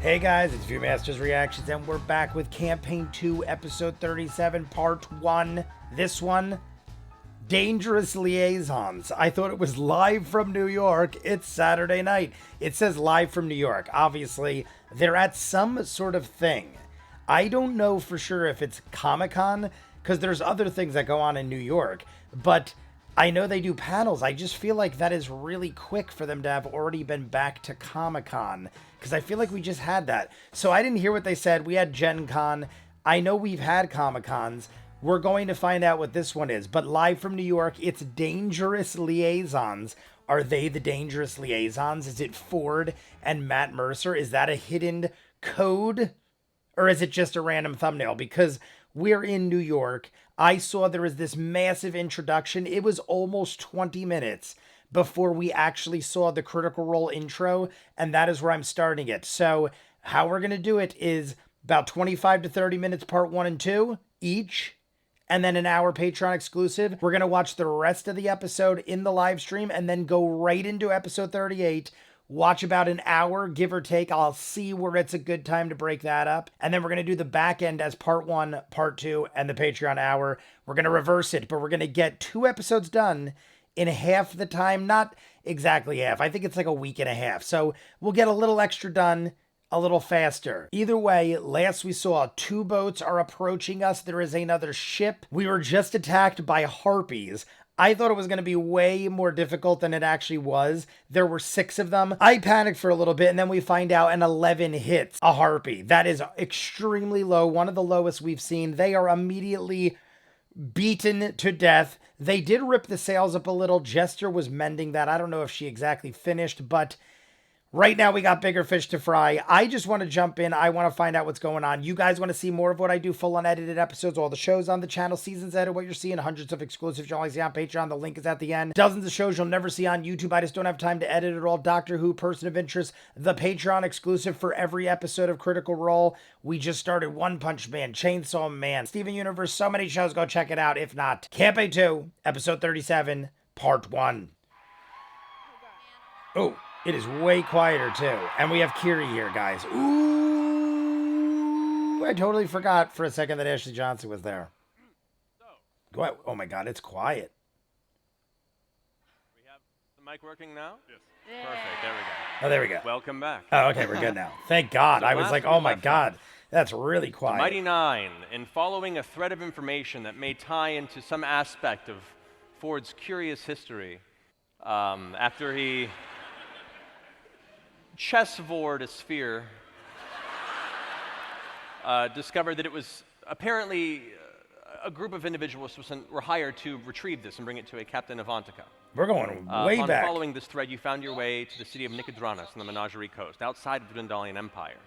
Hey guys, it's ViewMasters Reactions, and we're back with Campaign 2, Episode 37, Part 1. This one, Dangerous Liaisons. I thought it was live from New York. It's Saturday night. It says live from New York. Obviously, they're at some sort of thing. I don't know for sure if it's Comic-Con, because there's other things that go on in New York, but I know they do panels. I just feel like that is really quick for them to have already been back to Comic-Con, because I feel like we just had that. So I didn't hear what they said. We had Gen Con. I know we've had Comic-Cons. We're going to find out what this one is. But live from New York, it's Dangerous Liaisons. Are they the Dangerous Liaisons? Is it Ford and Matt Mercer? Is that a hidden code? Or is it just a random thumbnail? Because we're in New York. I saw there was this massive introduction. It was almost 20 minutes before we actually saw the Critical Role intro, and that is where I'm starting it. So how we're going to do it is about 25 to 30 minutes, part 1 and 2 each, and then an hour Patreon exclusive. We're going to watch the rest of the episode in the live stream and then go right into episode 38. Watch about an hour, give or take. I'll see where it's a good time to break that up. And then we're going to do the back end as part 1, part 2, and the Patreon hour. We're going to reverse it, but we're going to get 2 episodes done in half the time. Not exactly half. I think it's like a week and a half. So we'll get a little extra done a little faster. Either way, last we saw 2 boats are approaching us. There is another ship. We were just attacked by harpies. I thought it was going to be way more difficult than it actually was. There were 6 of them. I panicked for a little bit, and then we find out an 11 hits a harpy. That is extremely low, one of the lowest we've seen. They are immediately beaten to death. They did rip the sails up a little. Jester was mending that. I don't know if she exactly finished, but right now we got bigger fish to fry. I just want to jump in. I want to find out what's going on. You guys want to see more of what I do, full unedited episodes, all the shows on the channel, seasons edited, what you're seeing, hundreds of exclusives you'll only see on Patreon. The link is at the end. Dozens of shows you'll never see on YouTube. I just don't have time to edit it all. Doctor Who, Person of Interest, the Patreon exclusive for every episode of Critical Role. We just started One Punch Man, Chainsaw Man, Steven Universe, so many shows. Go check it out. If not, Campaign 2, Episode 37, Part 1. Oh. It is way quieter, too. And we have Kiri here, guys. Ooh! I totally forgot for a second that Ashley Johnson was there. Go ahead. Oh, my God. It's quiet. We have the mic working now? Yes. Yeah. Perfect. There we go. Oh, there we go. Welcome back. Oh, okay. We're good now. Thank God. So I was like, oh, my God. That's really The quiet. mighty Nein, in following a thread of information that may tie into some aspect of Ford's curious history, after he chess-vored a sphere, discovered that it was apparently a group of individuals were hired to retrieve this and bring it to a Captain Avantika. We're going way upon back. Following this thread, you found your way to the city of Nicodranas on the Menagerie Coast, outside of the Dwendalian Empire.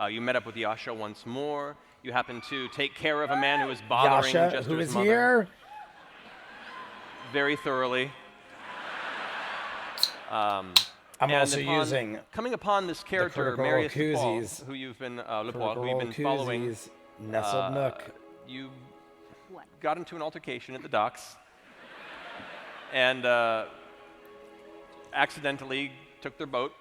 You met up with Yasha once more. You happened to take care of a man who was bothering Yasha, Jester's who is mother here? Very thoroughly. I'm and also using coming upon this character, critical Marius koozies. Squall, who you've been following. Nestled Nook. You got into an altercation at the docks, and accidentally took their boat.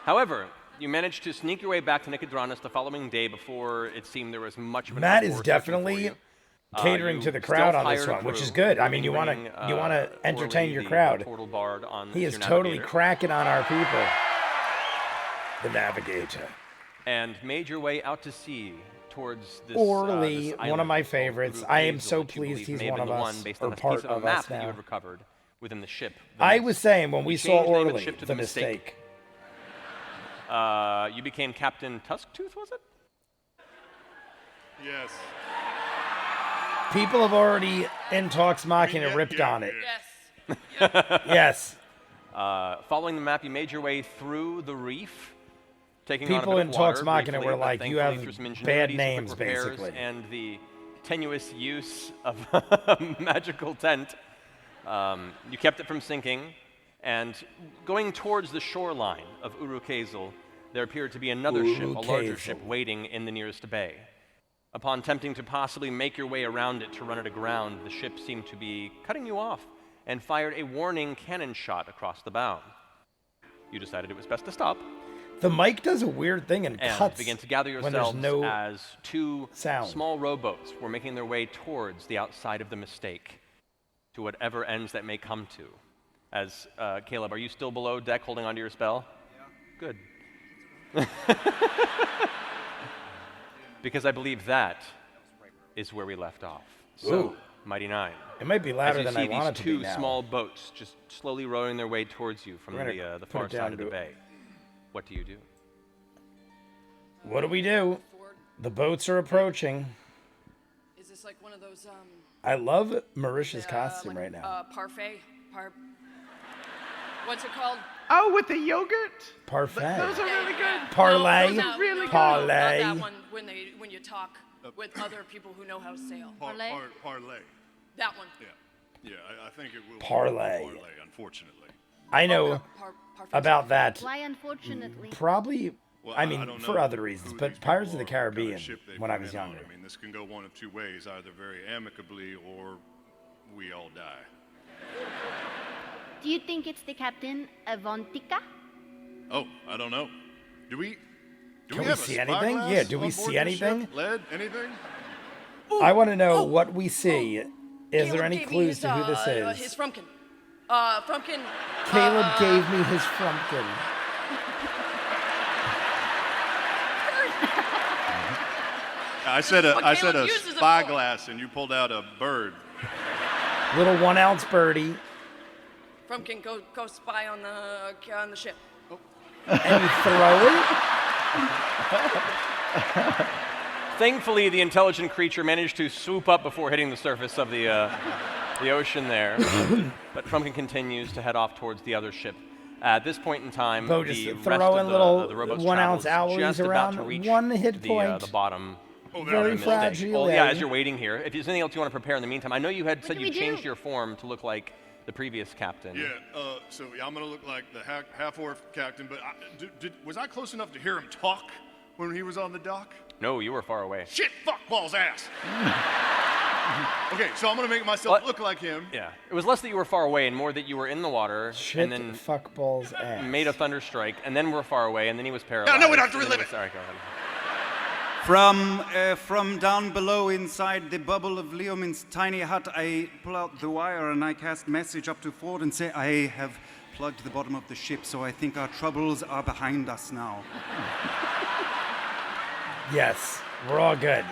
However, you managed to sneak your way back to Nicodranas the following day before it seemed there was much of an Matt is uproar definitely searching for you. catering to the crowd on this one, which is good. I mean, you want to entertain your crowd. He is totally cracking on our people. The Navigator. And made your way out to sea towards this Orly, this one of my island favorites. called I am Urukazel, so which you pleased believe he's may have one been of the us, one based or on a part piece of a of map us that you now. had recovered within the ship. I was saying when we saw changed the name of the Orly, ship to the the Mistake. mistake. You became Captain Tusktooth, was it? Yes. People have already, in Talks Machina, ripped on it. Yes. Yes. Following the map, you made your way through the reef, taking on a People bit in of Talks water Machina briefly, were but like, you thankfully have through some bad ingenuity, some names, quick repairs, basically. and the tenuous use of a magical tent, you kept it from sinking. And going towards the shoreline of Urukazel, there appeared to be another ship, a larger ship, waiting in the nearest bay. Upon attempting to possibly make your way around it to run it aground, the ship seemed to be cutting you off and fired a warning cannon shot across the bow. You decided it was best to stop. The mic does a weird thing and cuts begin to gather when there's yourselves no as two sound. small rowboats were making their way towards the outside of the mistake, to whatever ends that may come to. As Caleb, are you still below deck holding onto your spell? Yeah. Good. Because I believe that is where we left off. So, Ooh. Mighty Nein. It might be louder than I want it to be now. As you see these two small boats just slowly rowing their way towards you from the far side of the bay. What do you do? What do we do? The boats are approaching. Is this like one of those I love Marisha's costume right now. Parfait? What's it called? Oh, with the yogurt? Parfait. Those are really good. Parlay. No, those are really good. Parlay. Not that one when you talk with other people who know how to sail. Parlay. That one. Yeah, I think it will. Parlay. Parlay, unfortunately. I know about that. Why, unfortunately? Probably, Well, I mean, don't for know other reasons, who but these Pirates of people the are, what kind of Caribbean ship they when I come was in on. younger. I mean, this can go one of two ways, either very amicably or we all die. Do you think it's the captain Avantika? Oh, I don't know. Do we Can we have see a anything? spyglass Yeah, do we on see board this anything? ship? Lead? Anything? I want to know what we see. Is there Caleb any gave me clues his, to who this is? His Frumpkin. Frumpkin. Caleb gave me his Frumpkin. I said a Caleb uses it for. spyglass, and you pulled out a bird. Little 1 ounce birdie. Frumpkin, go spy on the ship. And you throw it? Thankfully, the intelligent creature managed to swoop up before hitting the surface of the ocean there. But Frumpkin continues to head off towards the other ship. At this point in time, Bo the just rest throwing of little the rowboat's 1 ounce travel is owlies just about around. to reach 1 hit the point. bottom. Very Mistake. fragile. Well, yeah, as you're waiting here, if there's anything else you want to prepare in the meantime, I know you had said do you we changed do? your form to look like the previous captain. Yeah, I'm gonna look like the half-orc captain, but was I close enough to hear him talk when he was on the dock? No, you were far away. Shit, fuck, balls, ass. Okay, so I'm gonna make myself What? look like him. Yeah, it was less that you were far away and more that you were in the water Shit, and then fuck balls ass. made a thunder strike, and then we're far away, and then he was paralyzed. no, we don't have to and then relive he was- Sorry, go ahead. From down below inside the bubble of Leomin's tiny hut, I pull out the wire and I cast message up to Ford and say, I have plugged the bottom of the ship, so I think our troubles are behind us now. Yes, we're all good.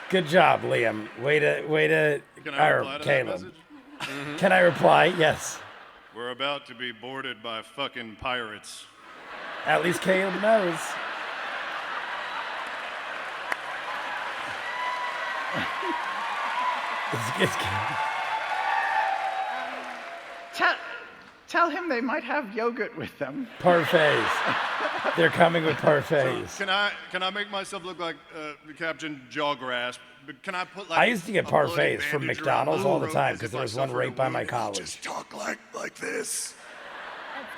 Good job, Liam. Way to. Can I or reply to that Caleb. message? Can I reply? Yes. We're about to be boarded by fucking pirates. At least Caleb knows. Tell him they might have yogurt with them. Parfaits. They're coming with parfaits. Can I make myself look like Captain Jawgrass? But can I put like? I used to get a bloody parfaits from bandage McDonald's around all the my time throat because as there if was I one suffered right a by my wound? college. Just talk like this.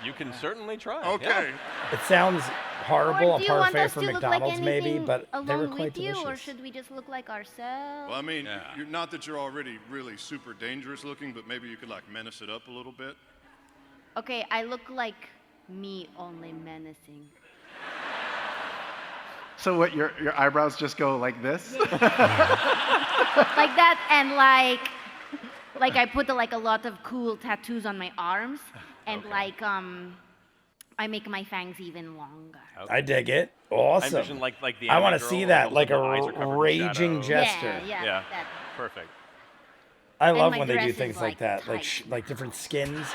You can certainly try. Okay. Yeah. It sounds horrible, Or a do you want parfait us from to look McDonald's like maybe, anything but they were along quite with you, delicious. or should we just look like ourselves? Well, I mean, not that you're already really super dangerous looking, but maybe you could like menace it up a little bit. Okay, I look like me, only menacing. So what, your eyebrows just go like this? Like that, and like I put like a lot of cool tattoos on my arms, and like I make my fangs even longer. I dig it. I Awesome. envision like the. I want want to see that, like a raging jet. jester. Yeah, Yeah. that. Perfect. I love my when they do dress is, things like like, that, tight. like different skins.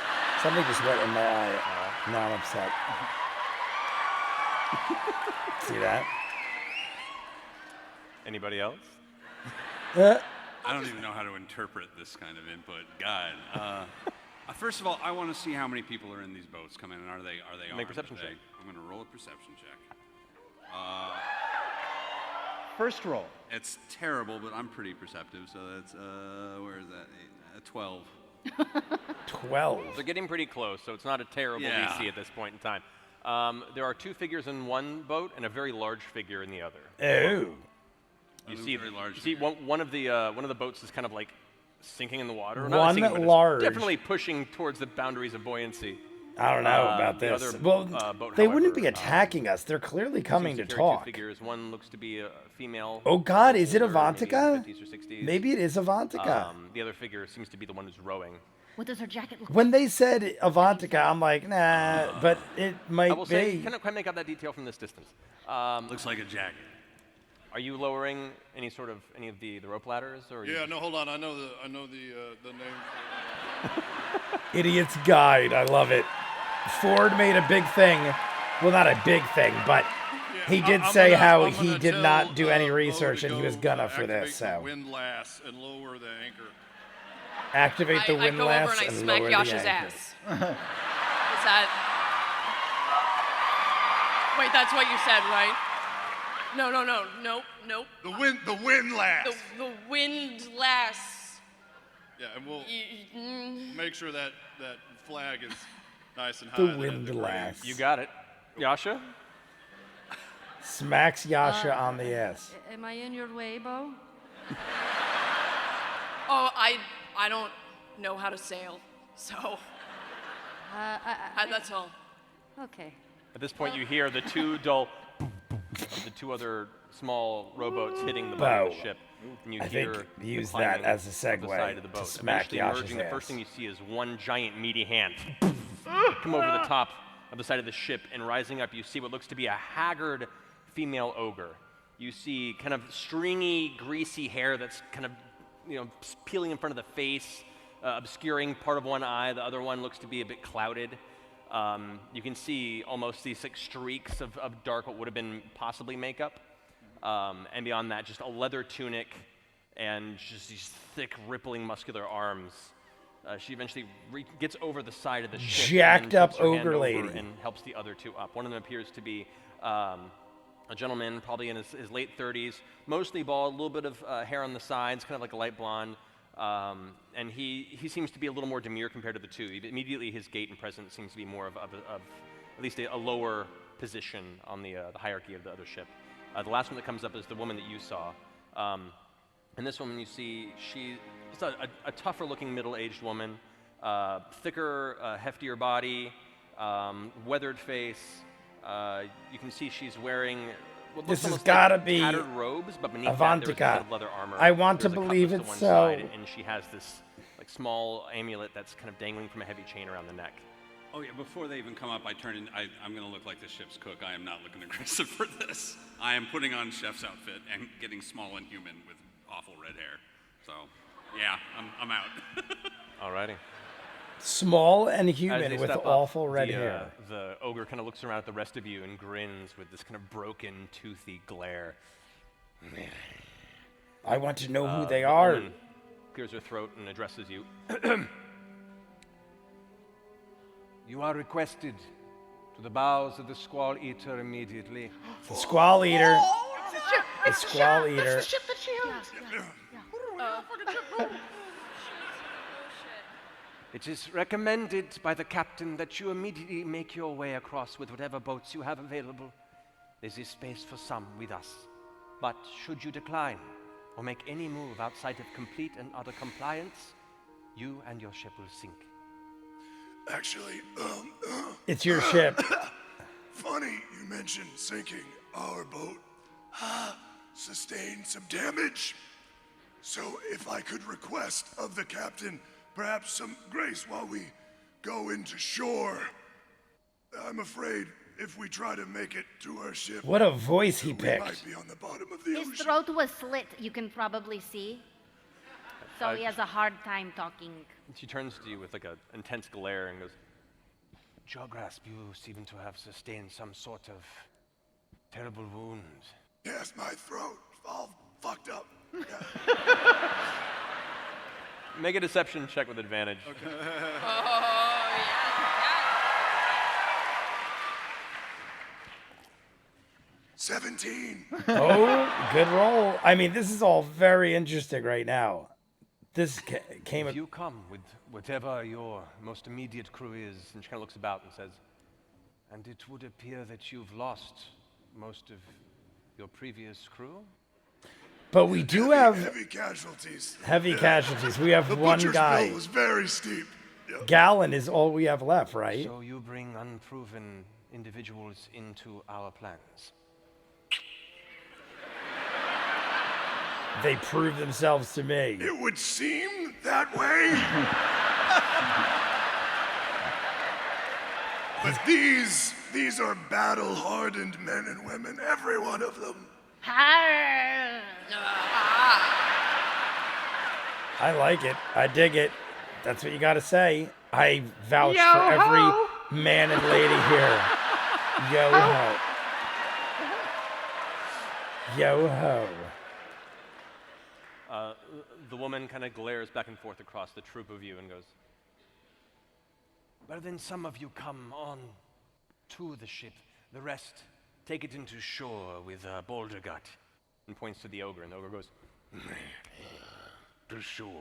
Something just went in my eye. Now I'm upset. See that? Anybody else? I don't even know how to interpret this kind of input. God. First of all, I want to see how many people are in these boats coming in. Are they armed? Make a perception check. I'm going to roll a perception check. First roll. It's terrible, but I'm pretty perceptive, so that's, where is that? 12. 12. They're getting pretty close, so it's not a terrible Yeah. DC at this point in time. There are 2 figures in one boat and a very large figure in the other. Oh. You One see, very large you see figure. one of the boats is kind of like sinking in the water. Or One not sinking, but it's large. definitely pushing towards the boundaries of buoyancy. I don't know about the this. other, Well, boat, they wouldn't be however, attacking us. They're clearly coming to seems carry two talk. figures. One looks to be a female. Oh God, is it older, maybe in the Avantika? 50s or 60s. Maybe it is Avantika. The other figure seems to be the one who's rowing. What does her jacket look When they said Avantika, I'm like, nah, but it might I will say, be. cannot quite make out that detail from this distance. Looks like a jacket. Are you lowering any of the rope ladders, or? Are you Yeah, just- no, hold on. I know the name. Idiot's Guide. I love it. Ford made a big thing. Well, not a big thing, but he did say how he did not do any research and he was gonna for this. Activate the So windlass and lower the anchor. activate the I go over windlass and I and smack lower Yasha's the anchor. ass. Is that? Wait, that's what you said, right? No. Nope. The windlass. The windlass. Yeah, and we'll Mm. make sure that flag is nice and high. The that has grave. windlass. You got it, Yasha. Smacks Yasha on the ass. Am I in your way, Bo? Oh, I don't know how to sail, so that's all. Okay. At this point, you hear the two dull of the two other small rowboats hitting the bottom of the Bow. ship, and you I hear think the use that climbing as a of the segue side of the to boat. smack Eventually Yasha's emerging, the first ass. thing you see is one giant meaty hand come over the top of the side of the ship, and rising up, you see what looks to be a haggard female ogre. You see kind of stringy, greasy hair that's kind of, peeling in front of the face, obscuring part of one eye. The other one looks to be a bit clouded. You can see almost these like streaks of dark, what would have been possibly makeup. And beyond that, just a leather tunic and just these thick, rippling, muscular arms. She eventually gets over the side of the ship. Jacked and then up puts her hand ogre over lady. and helps the other two up. One of them appears to be a gentleman, probably in his late 30s, mostly bald, a little bit of hair on the sides, kind of like a light blonde. And he seems to be a little more demure compared to the two. Immediately, his gait and presence seems to be more of at least a lower position on the hierarchy of the other ship. The last one that comes up is the woman that you saw. And this woman you see, she's a tougher-looking middle-aged woman, thicker, heftier body, weathered face. You can see she's wearing what looks This has almost gotta like be tattered robes, but beneath that there's a set Avantika. of leather armor. I want to There's a believe cutlass to it's one so. side, and she has this like small amulet that's kind of dangling from a heavy chain around the neck. Oh yeah, before they even come up, I'm gonna look like the ship's cook. I am not looking aggressive for this. I am putting on chef's outfit and getting small and human with awful red hair. So, yeah, I'm out. Alrighty. Small and As human they with step up, awful red the, hair. The ogre kind of looks around at the rest of you and grins with this kind of broken, toothy glare. I want to know who they The are. woman clears her throat and addresses you. You are requested to the bows of the Squall Eater immediately. The Squall Eater. The Squall Eater. It is recommended by the captain that you immediately make your way across with whatever boats you have available. There is space for some with us. But should you decline or make any move outside of complete and utter compliance, you and your ship will sink. Actually, It's your ship. funny you mentioned sinking. Our boat sustained some damage. So if I could request of the captain perhaps some grace while we go into shore. I'm afraid if we try to make it to our ship, What a voice he we picked. might be on the bottom of the His ocean. throat was slit, you can probably see. So he has a hard time talking. She turns to you with like an intense glare and goes, Jograsp, you seem to have sustained some sort of terrible wound. Yes, my throat all fucked up. Make a deception check with advantage. Oh, yeah. 17. Oh, good roll. I mean, this is all very interesting right now. This came. If you come with whatever your most immediate crew is, and she kind of looks about and says, and it would appear that you've lost most of your previous crew? But we do have heavy casualties. heavy Yeah. casualties. We have The one butcher's guy. bill was very steep. Gallon is all we have left, right? So you bring unproven individuals into our plans. They prove themselves to me. It would seem that way. But these are battle-hardened men and women, every one of them. I like it. I dig it. That's what you gotta say. I vouch for every man and lady here. Yo ho. Yo ho. The woman kind of glares back and forth across the troop of you and goes, well, then some of you come on to the ship. The rest take it into shore with Boulder Gut. And points to the ogre, and the ogre goes, to shore.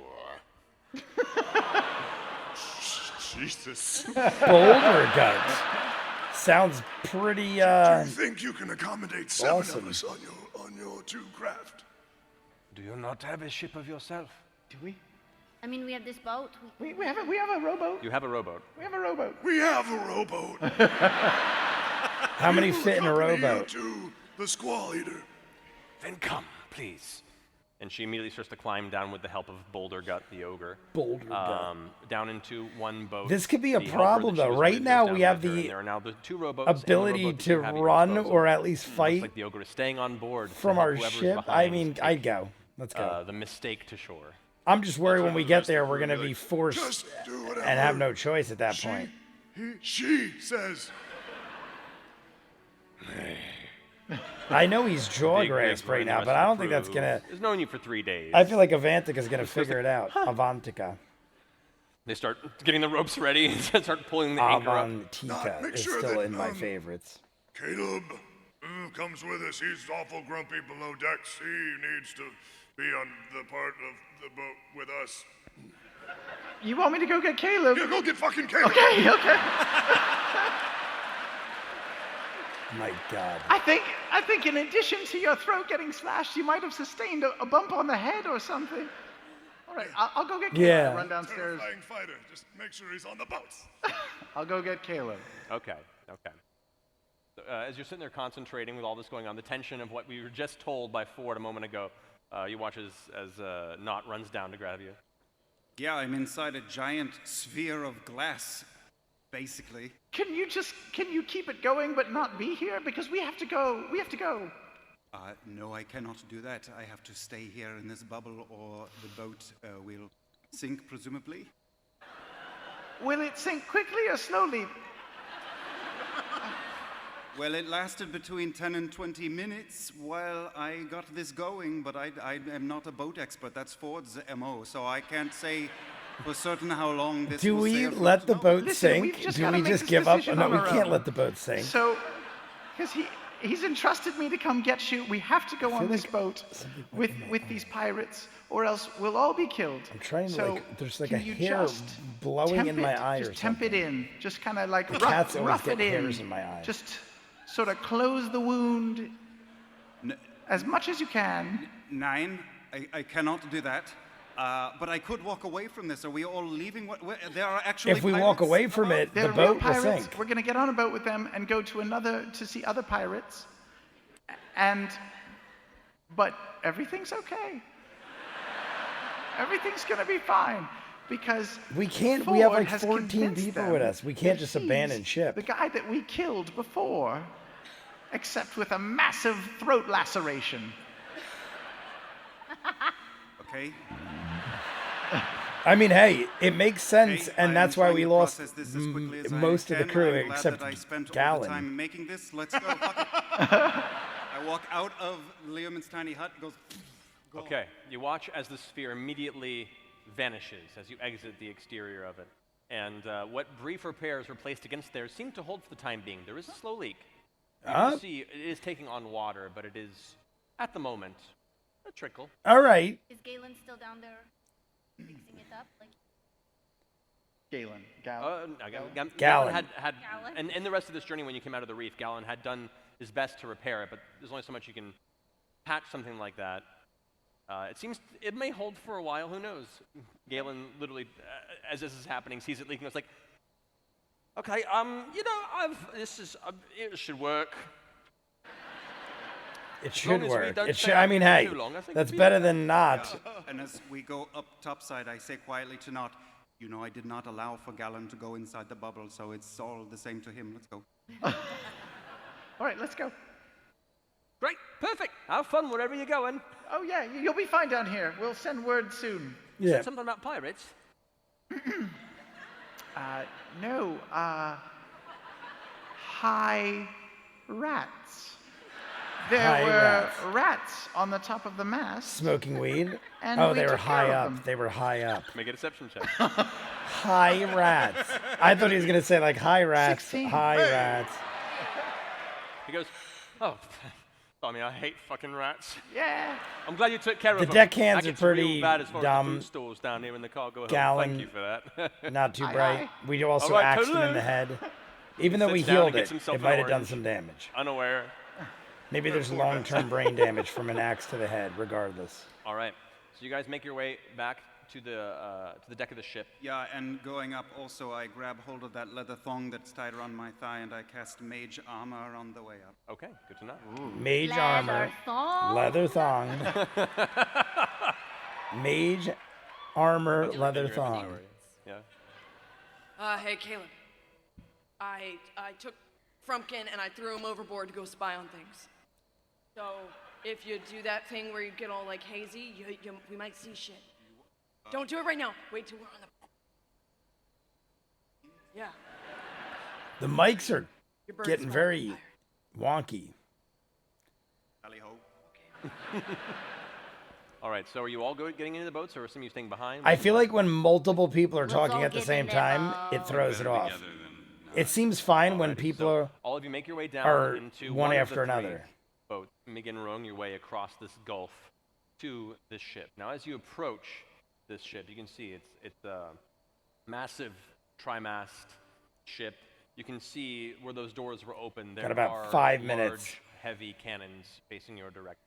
Jesus. Boulder Gut. Sounds pretty, Do you think you can accommodate 7 awesome. of us on your 2 craft? Do you not have a ship of yourself? Do we? I mean, we have this boat. We have a rowboat. You have a rowboat. We have a rowboat. We have a rowboat. how many We will fit in a accompany you rowboat? to the Squall Eater. Then come, please. And she immediately starts to climb down with the help of Boulder Gut, the ogre. Boulder Gut. Down into one boat. This could be a The helper problem, that she though. was Right with goes now, down we have with her, and the there are now the 2 rowboats and the ability rowboat that to you have at your run disposal. or at least Looks fight like the ogre is staying on board to from help our whoever's ship. I behind mean, take, I'd go. Let's go. the mistake to shore. I'm just worried when we get there, we're gonna be forced Just do whatever. and have no choice at that point. She says. I know he's jaw Big grasped grin right the now, rest but of I the don't think that's crew. gonna. It's known you for 3 days. I feel like Avantika's gonna figure it out. Avantika. They start getting the ropes ready and start pulling the anchor up. Avantika Make is sure still that, in my favorites. Caleb comes with us. He's awful grumpy below decks. He needs to be on the part of the boat with us. You want me to go get Caleb? Yeah, go get fucking Caleb. Okay. My God. I think in addition to your throat getting slashed, you might have sustained a bump on the head or something. All right, I'll go get Caleb. Yeah. Run downstairs. Terrifying fighter. Just make sure he's on the boat. I'll go get Caleb. Okay. So, as you're sitting there concentrating with all this going on, the tension of what we were just told by Ford a moment ago, you watch as Knot runs down to grab you. Yeah, I'm inside a giant sphere of glass, basically. Can you keep it going but not be here? Because we have to go. No, I cannot do that. I have to stay here in this bubble, or the boat will sink, presumably. Will it sink quickly or slowly? Well, it lasted between 10 and 20 minutes while I got this going, but I am not a boat expert. That's Ford's MO, so I can't say for certain how long this Do will we sail for. let the boat Listen, we've sink? just Do gotta we make just this give up? decision No, on we our can't own. let the boat sink. So, because he's entrusted me to come get you, we have to go on this boat with these pirates, or else we'll all be killed. I'm trying to, so there's like can a you hair just blowing temp in my it? eye or Just temp something. it in. Just kind of like The cats always rough get it in. hairs in my eye. Just sort of close the wound N- as much as you can. Nein, I cannot do that. But I could walk away from this. Are we all leaving? There are actually If we walk pirates away from above? it, They're the real boat will pirates. sink. We're going to get on a boat with them and go to see other pirates. But everything's okay. Everything's going to be fine because We can't. We have Ford like has 14 convinced people them with us. We can't that just abandon he's ship. The guy that we killed before, except with a massive throat laceration. Okay. I mean, hey, it makes sense, Okay, and I that's am why trying we to lost process this as quickly as I most of the can. crew I'm glad except that I spent all the Gallon. time making this. Let's go. Fuck it. I walk out of Liaisons' tiny hut. Goes. Go. Okay, you watch as the sphere immediately vanishes as you exit the exterior of it. And what brief repairs were placed against there seem to hold for the time being. There is a slow leak. You can see it is taking on water, but it is, at the moment, a trickle. All right. Is Galen still down there fixing it up? Like, Galen. Gallon Gallon. had Gallon? and in the rest of this journey when you came out of the reef, Gallon had done his best to repair it, but there's only so much you can patch something like that. It may hold for a while. Who knows? Galen literally, as this is happening, sees it leaking. It's like, okay, it should work. It As long should as we work. don't It stay should. up I mean, for hey, too long, I think that's we'll be better okay. than not. And as we go up topside, I say quietly to Not, you know I did not allow for Galen to go inside the bubble, so it's all the same to him. Let's go. All right, let's go. Great, perfect. Have fun wherever you're going. Oh yeah, you'll be fine down here. We'll send word soon. You Yeah. said something about pirates. No, high rats. There High were rats. rats on the top of the mast. Smoking weed. And Oh, we they were took care high of up. them. They were high up. Make a deception check. High rats. I thought he was gonna say like high rats. 16. High rats. He goes, oh, I mean, I hate fucking rats. Yeah. I'm glad you took care of The them. deckhands That are gets real pretty bad as far as dumb. the food stores down here in the cargo hold. Gallon. Thank you for that. Not too Aye, bright. aye. We also All right, axed him in Tal'dorei. the head. Even though we Sits down and healed gets it, himself it an might have done orange. some damage. Unaware. Maybe there's long-term brain damage from an axe to the head, regardless. All right. So you guys make your way back to the deck of the ship. Yeah, and going up also, I grab hold of that leather thong that's tied around my thigh, and I cast Mage Armor on the way up. Okay, good to know. Mage Leather armor. thong. Leather thong. Mage armor, leather In your thong. inventory. Yeah. Hey, Caleb. I took Frumpkin and I threw him overboard to go spy on things. So if you do that thing where you get all like hazy, we might see shit. Don't do it right now. Wait till we're on the. Yeah. The mics are Your bird getting is very fire. wonky. Tally-ho. All right. So are you all getting into the boats, or are some of you staying behind? I feel like when multiple people are Let's talking all at the get same in there, time, it Bo. throws it Better off. together than not. It seems fine when Alrighty, people so are all of you make your way down are into one of after the three another. boats and begin rowing your way across this gulf to this ship. Now, as you approach this ship, you can see it's a massive trimast ship. You can see where those doors were open. There Got about are 5 large, minutes. heavy cannons facing your direction.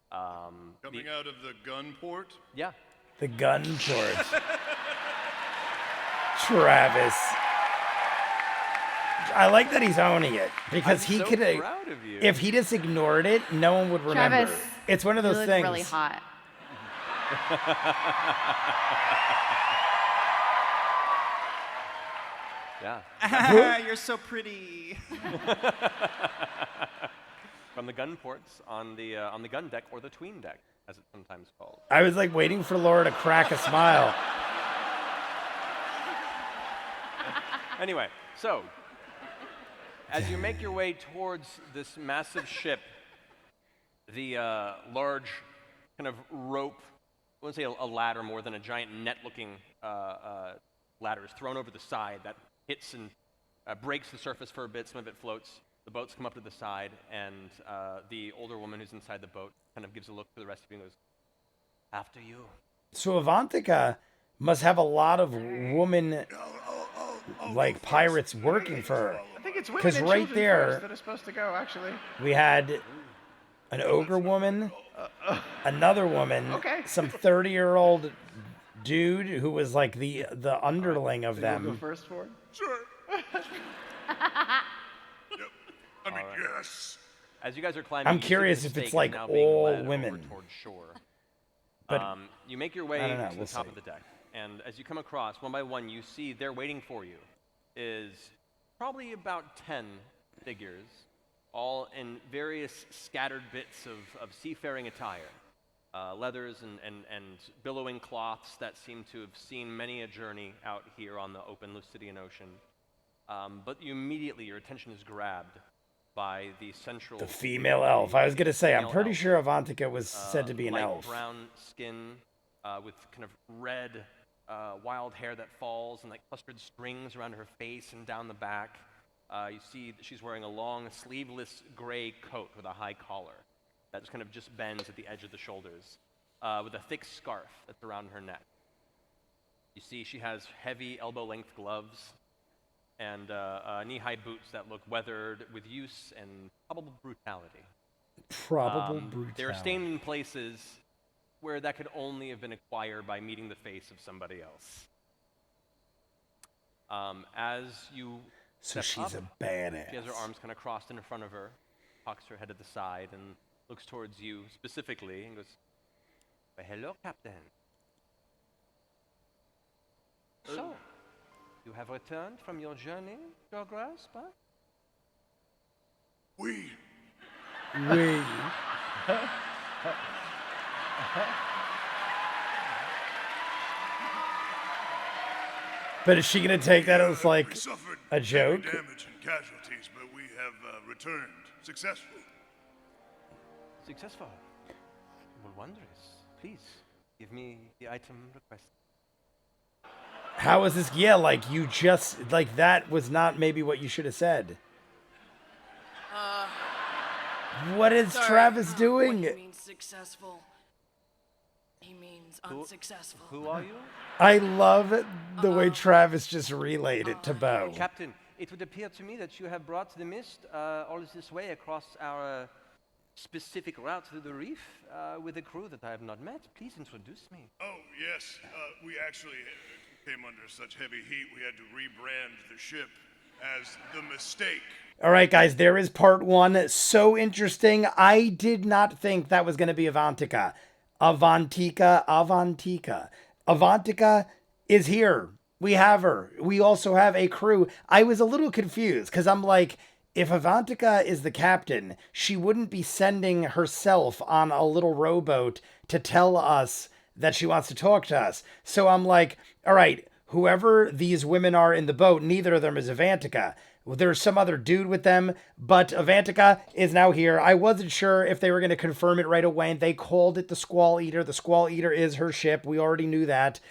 Coming out of the gun port? Yeah. The gun towards Travis. I like that he's owning it because I'm he so could, proud of you. if he just ignored it, no one would remember. Travis, It's one of you those look things. really hot. Yeah. You're so pretty. From the gun ports on the gun deck, or the tween deck, as it's sometimes called. I was like waiting for Laura to crack a smile. Anyway, so as you make your way towards this massive ship, the large kind of rope, I wouldn't say a ladder more than a giant net-looking ladder is thrown over the side that hits and breaks the surface for a bit. Some of it floats. The boats come up to the side, and the older woman who's inside the boat kind of gives a look to the rest of you and goes, "After you." So Avantika must have a lot of woman like pirates working for her. I think it's women 'Cause and right children there- first that are supposed to go, actually. We had an ogre woman, another woman, Okay. some 30-year-old dude who was like the underling of Go them. first, Ford. Sure. Yep. I mean, yes. As you guys are climbing, I'm you see curious the if it's stake is like now being all led over women. towards shore. But you make your way I don't know, to we'll the top see. of the deck, and as you come across, one by one, you see there waiting for you is probably about 10 figures, all in various scattered bits of seafaring attire, leathers and billowing cloths that seem to have seen many a journey out here on the open Lucidian Ocean. But your attention is grabbed by the central... The female elf. I was gonna say, I'm female pretty elf. sure Avantika was said to be an light elf. brown skin with kind of red wild hair that falls and like clustered strings around her face and down the back. You see that she's wearing a long sleeveless gray coat with a high collar that just kind of just bends at the edge of the shoulders with a thick scarf that's around her neck. You see she has heavy elbow-length gloves and knee-high boots that look weathered with use and probable brutality. Probable brutality. They are stained in places where that could only have been acquired by meeting the face of somebody else. As you So step she's up, a badass. she has her arms kind of crossed in front of her, cocks her head to the side, and looks towards you specifically and goes, "Well, hello, Captain. So, you have returned from your journey, your grasp, huh? We We. But is she gonna take that as we like suffered a joke? heavy damage and casualties, but we have returned successfully. Successful. Well, wondrous. Please, give me the item requested." How is this? Yeah, like you just like that was not maybe what you should have said. What is Sorry, Travis What doing? he means successful. He means unsuccessful. Who are you? I love the way Travis just relayed it to Bo. Captain, it would appear to me that you have brought the mist all this way across our specific route through the reef with a crew that I have not met. Please introduce me. Oh, yes. We actually came under such heavy heat, we had to rebrand the ship as the Mistake. All right, guys, there is part one. So interesting. I did not think that was going to be Avantika. Avantika is here. We have her. We also have a crew. I was a little confused because I'm like, if Avantika is the captain, she wouldn't be sending herself on a little rowboat to tell us that she wants to talk to us. So I'm like, all right, whoever these women are in the boat, neither of them is Avantika. There's some other dude with them, but Avantika is now here. I wasn't sure if they were going to confirm it right away, and they called it the Squall Eater. The Squall Eater is her ship. We already knew that.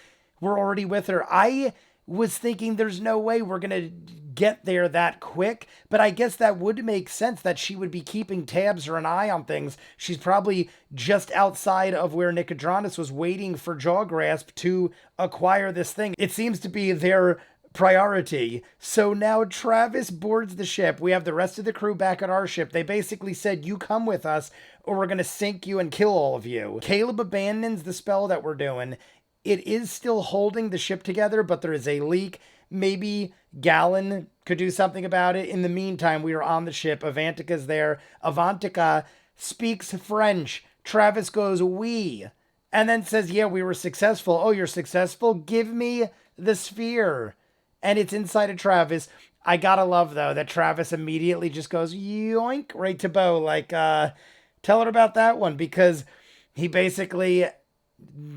We're already with her. I was thinking there's no way we're going to get there that quick, but I guess that would make sense that she would be keeping tabs or an eye on things. She's probably just outside of where Nicodranus was waiting for Jawgrasp to acquire this thing. It seems to be their priority. So now Travis boards the ship. We have the rest of the crew back at our ship. They basically said, you come with us or we're going to sink you and kill all of you. Caleb abandons the spell that we're doing. It is still holding the ship together, but there is a leak. Maybe Gallon could do something about it. In the meantime, we are on the ship. Avantika's there. Avantika speaks French. Travis goes, we, and then says, yeah, we were successful. Oh, you're successful? Give me the sphere. And it's inside of Travis. I gotta love, though, that Travis immediately just goes, yoink, right to Bo. Like, tell her about that one, because he basically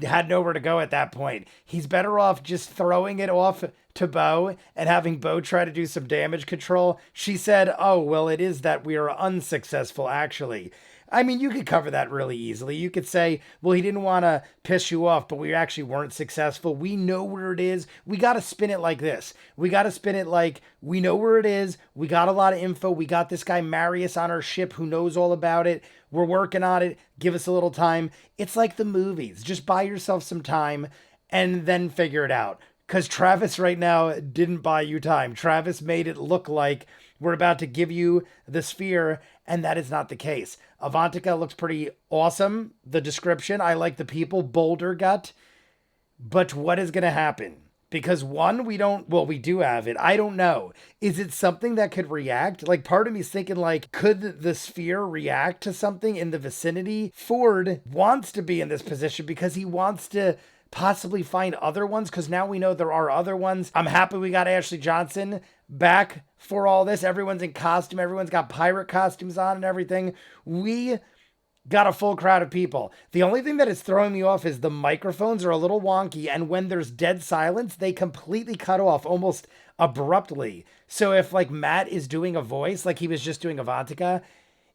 had nowhere to go at that point. He's better off just throwing it off to Bo and having Bo try to do some damage control. She said, oh, well, it is that we are unsuccessful, actually. I mean, you could cover that really easily. You could say, well, he didn't want to piss you off, but we actually weren't successful. We know where it is. We got to spin it like this. We got to spin it like we know where it is. We got a lot of info. We got this guy Marius on our ship who knows all about it. We're working on it. Give us a little time. It's like the movies. Just buy yourself some time and then figure it out. Because Travis right now didn't buy you time. Travis made it look like we're about to give you the sphere, and that is not the case. Avantika looks pretty awesome. The description, I like the people, Boulder Gut. But what is going to happen? Because one, we do have it. I don't know. Is it something that could react? Like, part of me is thinking, like, could the sphere react to something in the vicinity? Ford wants to be in this position because he wants to possibly find other ones, because now we know there are other ones. I'm happy we got Ashley Johnson back for all this. Everyone's in costume. Everyone's got pirate costumes on and everything. We got a full crowd of people. The only thing that is throwing me off is the microphones are a little wonky, and when there's dead silence, they completely cut off almost abruptly. So if like Matt is doing a voice, like he was just doing Avantika,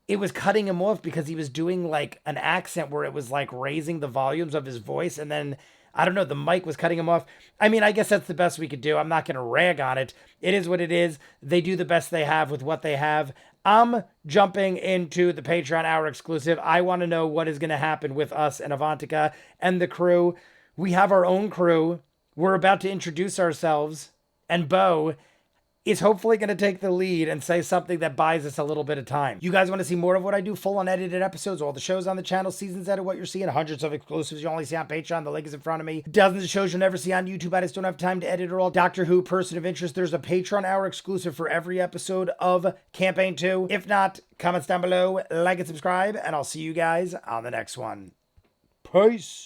it was cutting him off because he was doing like an accent where it was like raising the volumes of his voice, and then I don't know, the mic was cutting him off. I mean, I guess that's the best we could do. I'm not going to rag on it. It is what it is. They do the best they have with what they have. I'm jumping into the Patreon Hour exclusive. I want to know what is going to happen with us and Avantika and the crew. We have our own crew. We're about to introduce ourselves. And Bo, is hopefully going to take the lead and say something that buys us a little bit of time. You guys want to see more of what I do? Full unedited episodes, all the shows on the channel, seasons edit, what you're seeing, hundreds of exclusives you only see on Patreon. The link is in front of me. Dozens of shows you'll never see on YouTube. I just don't have time to edit it all. Doctor Who, Person of Interest. There's a Patreon hour exclusive for every episode of Campaign 2. If not, comments down below, like and subscribe, and I'll see you guys on the next one. Peace.